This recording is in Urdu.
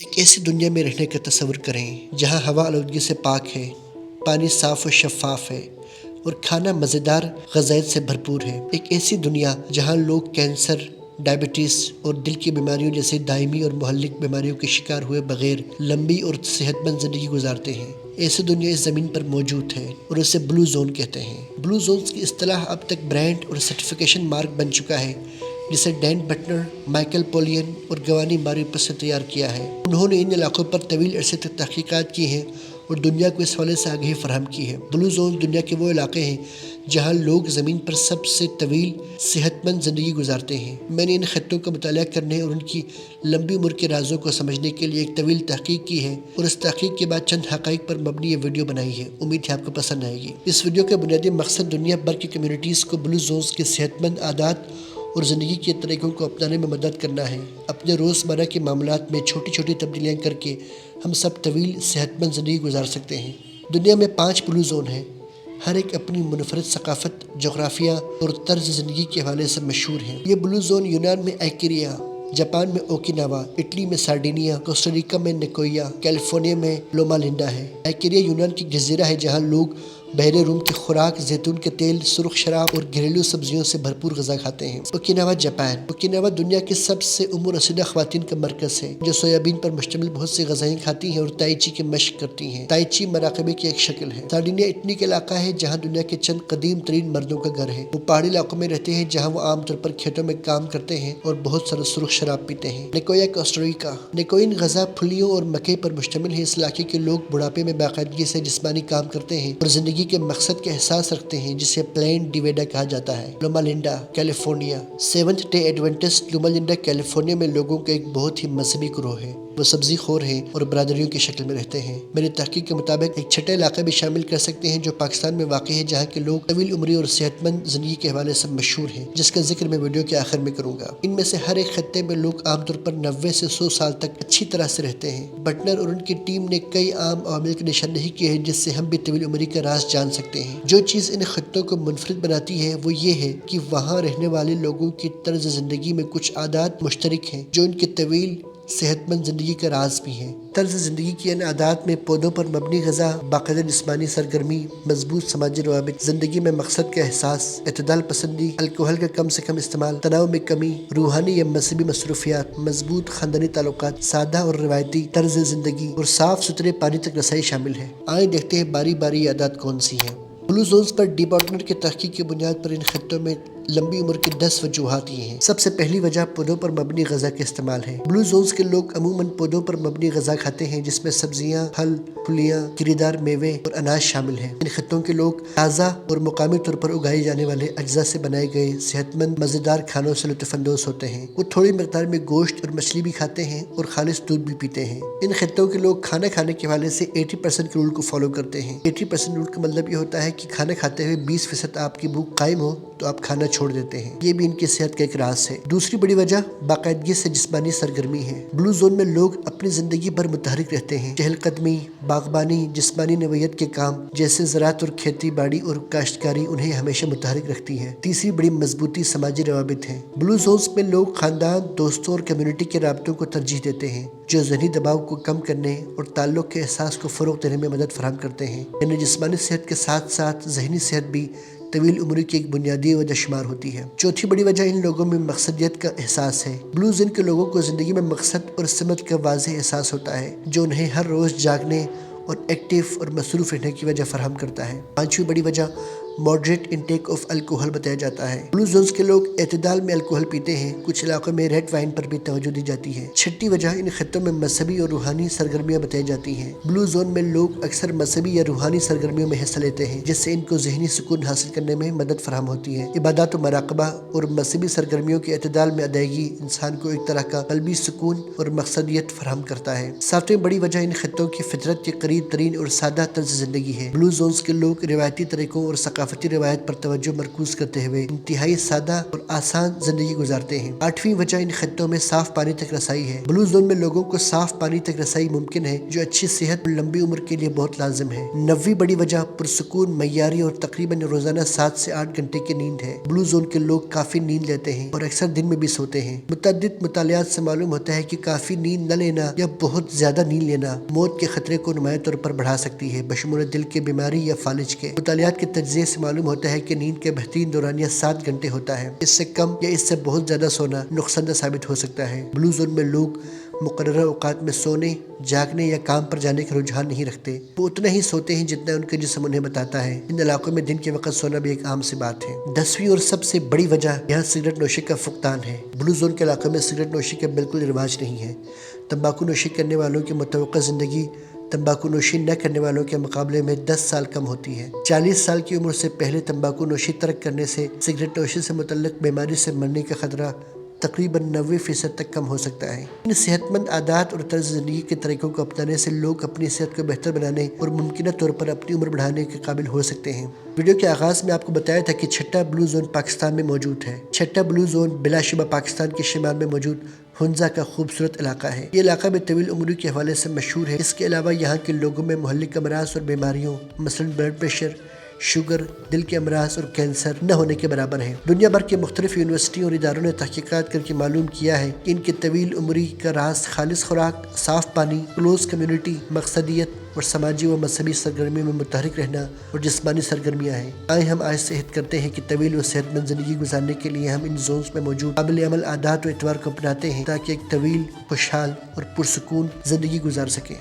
ایک ایسی دنیا میں رہنے کا تصور کریں جہاں ہوا آلودگی سے پاک ہے، پانی صاف و شفاف ہے اور کھانا مزیدار غذائیت سے بھرپور ہے۔ ایک ایسی دنیا جہاں لوگ کینسر، ڈائبٹیز اور دل کی بیماریوں جیسے دائمی اور مہلک بیماریوں کے شکار ہوئے بغیر لمبی اور صحت مند زندگی گزارتے ہیں۔ ایسی دنیا اس زمین پر موجود ہے اور اسے بلو زون کہتے ہیں۔ بلو زونز کی اصطلاح اب تک برانڈ اور سرٹیفیکیشن مارک بن چکا ہے، جسے ڈین بٹنر، مائیکل پولین اور گوانی ماریوپس نے تیار کیا ہے۔ انہوں نے ان علاقوں پر طویل عرصے تک تحقیقات کی ہیں اور دنیا کو اس حوالے سے آگاہی فراہم کی ہے۔ بلو زون دنیا کے وہ علاقے ہیں جہاں لوگ زمین پر سب سے طویل صحت مند زندگی گزارتے ہیں۔ میں نے ان خطوں کا مطالعہ کرنے اور ان کی لمبی عمر کے رازوں کو سمجھنے کے لیے ایک طویل تحقیق کی ہے اور اس تحقیق کے بعد چند حقائق پر مبنی یہ ویڈیو بنائی ہے۔ امید ہے آپ کو پسند آئے گی۔ اس ویڈیو کا بنیادی مقصد دنیا بھر کی کمیونٹیز کو بلو زونز کے صحت مند عادات اور زندگی کے طریقوں کو اپنانے میں مدد کرنا ہے۔ اپنے روزمرہ کے معاملات میں چھوٹی چھوٹی تبدیلیاں کر کے ہم سب طویل صحت مند زندگی گزار سکتے ہیں۔ دنیا میں 5 بلو زون ہیں، ہر ایک اپنی منفرد ثقافت، جغرافیہ اور طرز زندگی کے حوالے سے مشہور ہیں۔ یہ بلو زون یونان میں ایکیریا، جاپان میں اوکیناوا، اٹلی میں سارڈینیا، کوسٹاریکا میں نکویا، کیلیفورنیا میں لوما لنڈا ہے۔ ایکیریا یونان کی جزیرہ ہے جہاں لوگ بحیرہ روم کی خوراک، زیتون کے تیل، سرخ شراب اور گھریلو سبزیوں سے بھرپور غذا کھاتے ہیں۔ Okinawa Japan. اوکیناوا دنیا کی سب سے عمر رسیدہ خواتین کا مرکز ہے، جو سویابین پر مشتمل بہت سی غذائیں کھاتی ہیں اور تائی چی کی مشق کرتی ہیں۔ تائی چی مراقبے کی ایک شکل ہے۔ سارڈینیا اٹلی کا علاقہ ہے جہاں دنیا کے چند قدیم ترین مردوں کا گھر ہے۔ وہ پہاڑی علاقوں میں رہتے ہیں جہاں وہ عام طور پر کھیتوں میں کام کرتے ہیں اور بہت سارا سرخ شراب پیتے ہیں۔ نکویا کوسٹاریکا۔ نکوین غذا پھلیوں اور مکئی پر مشتمل ہے۔ اس علاقے کے لوگ بڑھاپے میں باقاعدگی سے جسمانی کام کرتے ہیں اور زندگی کے مقصد کا احساس رکھتے ہیں، جسے پلین ڈی ویڈا کہا جاتا ہے۔ Loma Linda, California. Seventh Day Adventist Loma Linda California میں لوگوں کا ایک بہت ہی مذہبی گروہ ہے۔ وہ سبزی خور ہیں اور برادریوں کی شکل میں رہتے ہیں۔ میری تحقیق کے مطابق ایک چھٹا علاقہ بھی شامل کر سکتے ہیں جو پاکستان میں واقع ہے، جہاں کے لوگ طویل عمری اور صحت مند زندگی کے حوالے سے مشہور ہیں، جس کا ذکر میں ویڈیو کے آخر میں کروں گا۔ ان میں سے ہر ایک خطے میں لوگ عام طور پر 90 سے 100 سال تک اچھی طرح سے رہتے ہیں۔ بٹنر اور ان کی ٹیم نے کئی عام عوامل کی نشاندہی کی ہے جس سے ہم بھی طویل عمری کا راز جان سکتے ہیں۔ جو چیز ان خطوں کو منفرد بناتی ہے وہ یہ ہے کہ وہاں رہنے والے لوگوں کی طرز زندگی میں کچھ عادات مشترک ہیں جو ان کی طویل صحت مند زندگی کا راز بھی ہیں۔ طرز زندگی کی ان عادات میں پودوں پر مبنی غذا، باقاعدہ جسمانی سرگرمی، مضبوط سماجی روابط، زندگی میں مقصد کا احساس، اعتدال پسندی، الکوحل کا کم سے کم استعمال، تناؤ میں کمی، روحانی یا مذہبی مصروفیات، مضبوط خاندانی تعلقات، سادہ اور روایتی طرز زندگی اور صاف ستھرے پانی تک رسائی شامل ہے۔ آئیں دیکھتے ہیں باری باری یہ عادات کون سی ہیں۔ بلو زونز پر ڈی بٹنر کی تحقیق کی بنیاد پر ان خطوں میں لمبی عمر کی 10 وجوہات یہ ہیں۔ سب سے پہلی وجہ پودوں پر مبنی غذا کا استعمال ہے۔ بلو زونز کے لوگ عموماً پودوں پر مبنی غذا کھاتے ہیں، جس میں سبزیاں، پھل، پھلیاں، گری دار میوے اور اناج شامل ہیں۔ ان خطوں کے لوگ تازہ اور مقامی طور پر اگائے جانے والے اجزاء سے بنائے گئے صحت مند مزیدار کھانوں سے لطف اندوز ہوتے ہیں۔ وہ تھوڑی مقدار میں گوشت اور مچھلی بھی کھاتے ہیں اور خالص دودھ بھی پیتے ہیں۔ ان خطوں کے لوگ کھانا کھانے کے حوالے سے 80% کے رول کو فالو کرتے ہیں۔ 80% رول کا مطلب یہ ہوتا ہے کہ کھانا کھاتے ہوئے 20% آپ کی بھوک قائم ہو تو آپ کھانا چھوڑ دیتے ہیں۔ یہ بھی ان کی صحت کا ایک راز ہے۔ دوسری بڑی وجہ باقاعدگی سے جسمانی سرگرمی ہے۔ بلو زون میں لوگ اپنی زندگی بھر متحرک رہتے ہیں۔ چہل قدمی، باغبانی، جسمانی نوعیت کے کام جیسے زراعت اور کھیتی باڑی اور کاشتکاری انہیں ہمیشہ متحرک رکھتی ہے۔ تیسری بڑی مضبوطی سماجی روابط ہے۔ بلو زونز میں لوگ خاندان، دوستوں اور کمیونٹی کے رابطوں کو ترجیح دیتے ہیں، جو ذہنی دباؤ کو کم کرنے اور تعلق کے احساس کو فروغ دینے میں مدد فراہم کرتے ہیں۔ یعنی جسمانی صحت کے ساتھ ساتھ ذہنی صحت بھی طویل عمری کی ایک بنیادی وجہ شمار ہوتی ہے۔ چوتھی بڑی وجہ ان لوگوں میں مقصدیت کا احساس ہے۔ بلو زون کے لوگوں کو زندگی میں مقصد اور سمت کا واضح احساس ہوتا ہے، جو انہیں ہر روز جاگنے اور ایکٹیو اور مصروف رہنے کی وجہ فراہم کرتا ہے۔ پانچویں بڑی وجہ ماڈریٹ انٹیک آف الکوحل بتایا جاتا ہے۔ بلو زونز کے لوگ اعتدال میں الکوحل پیتے ہیں۔ کچھ علاقوں میں ریڈ وائن پر بھی توجہ دی جاتی ہے۔ چھٹی وجہ ان خطوں میں مذہبی اور روحانی سرگرمیاں بتائی جاتی ہیں۔ بلو زون میں لوگ اکثر مذہبی یا روحانی سرگرمیوں میں حصہ لیتے ہیں، جس سے ان کو ذہنی سکون حاصل کرنے میں مدد فراہم ہوتی ہے۔ عبادات و مراقبہ اور مذہبی سرگرمیوں کے اعتدال میں ادائیگی انسان کو ایک طرح کا قلبی سکون اور مقصدیت فراہم کرتا ہے۔ ساتویں بڑی وجہ ان خطوں کی فطرت کے قریب ترین اور سادہ طرز زندگی ہے۔ بلو زونز کے لوگ روایتی طریقوں اور ثقافت ثقافتی روایت پر توجہ مرکوز کرتے ہوئے انتہائی سادہ اور آسان زندگی گزارتے ہیں۔ 8ویں وجہ ان خطوں میں صاف پانی تک رسائی ہے۔ بلو زون میں لوگوں کو صاف پانی تک رسائی ممکن ہے، جو اچھی صحت اور لمبی عمر کے لیے بہت لازم ہے۔ 9ویں بڑی وجہ پرسکون، معیاری اور تقریباً روزانہ 7 سے 8 گھنٹے کی نیند ہے۔ بلو زون کے لوگ کافی نیند لیتے ہیں اور اکثر دن میں بھی سوتے ہیں۔ متعدد مطالعات سے معلوم ہوتا ہے کہ کافی نیند نہ لینا یا بہت زیادہ نیند لینا موت کے خطرے کو نمایاں طور پر بڑھا سکتی ہے، بشمول دل کی بیماری یا فالج کے۔ مطالعات کے تجزیے سے معلوم ہوتا ہے کہ نیند کا بہترین دورانیہ 7 گھنٹے ہوتا ہے۔ اس سے کم یا اس سے بہت زیادہ سونا نقصان دہ ثابت ہو سکتا ہے۔ بلو زون میں لوگ مقررہ اوقات میں سونے، جاگنے یا کام پر جانے کا رجحان نہیں رکھتے۔ وہ اتنا ہی سوتے ہیں جتنا ان کا جسم انہیں بتاتا ہے۔ ان علاقوں میں دن کے وقت سونا بھی ایک عام سی بات ہے۔ 10ویں اور سب سے بڑی وجہ یہاں سگریٹ نوشی کا فقدان ہے۔ بلو زون کے علاقوں میں سگریٹ نوشی کا بالکل رواج نہیں ہے۔ تمباکو نوشی کرنے والوں کی متوقع زندگی تمباکو نوشی نہ کرنے والوں کے مقابلے میں 10 سال کم ہوتی ہے۔ 40 سال کی عمر سے پہلے تمباکو نوشی ترک کرنے سے سگریٹ نوشی سے متعلق بیماری سے مرنے کا خطرہ تقریباً 90% تک کم ہو سکتا ہے۔ ان صحت مند عادات اور طرز زندگی کے طریقوں کو اپنانے سے لوگ اپنی صحت کو بہتر بنانے اور ممکنہ طور پر اپنی عمر بڑھانے کے قابل ہو سکتے ہیں۔ ویڈیو کے آغاز میں آپ کو بتایا تھا کہ چھٹا بلو زون پاکستان میں موجود ہے۔ چھٹا بلو زون بلا شبہ پاکستان کے شمال میں موجود ہنزا کا خوبصورت علاقہ ہے۔ یہ علاقہ بھی طویل عمری کے حوالے سے مشہور ہے۔ اس کے علاوہ یہاں کے لوگوں میں مہلک امراض اور بیماریوں مثلاً بلڈ پریشر، شوگر، دل کے امراض اور کینسر نہ ہونے کے برابر ہیں۔ دنیا بھر کے مختلف یونیورسٹیوں اور اداروں نے تحقیقات کر کے معلوم کیا ہے کہ ان کی طویل عمری کا راز خالص خوراک، صاف پانی، کلوز کمیونٹی، مقصدیت اور سماجی و مذہبی سرگرمیوں میں متحرک رہنا اور جسمانی سرگرمیاں ہیں۔ آئے ہم آج سے عہد کرتے ہیں کہ طویل و صحت مند زندگی گزارنے کے لیے ہم ان زونز میں موجود قابل عمل عادات و اطوار کو اپناتے ہیں تاکہ ایک طویل، خوشحال اور پرسکون زندگی گزار سکیں۔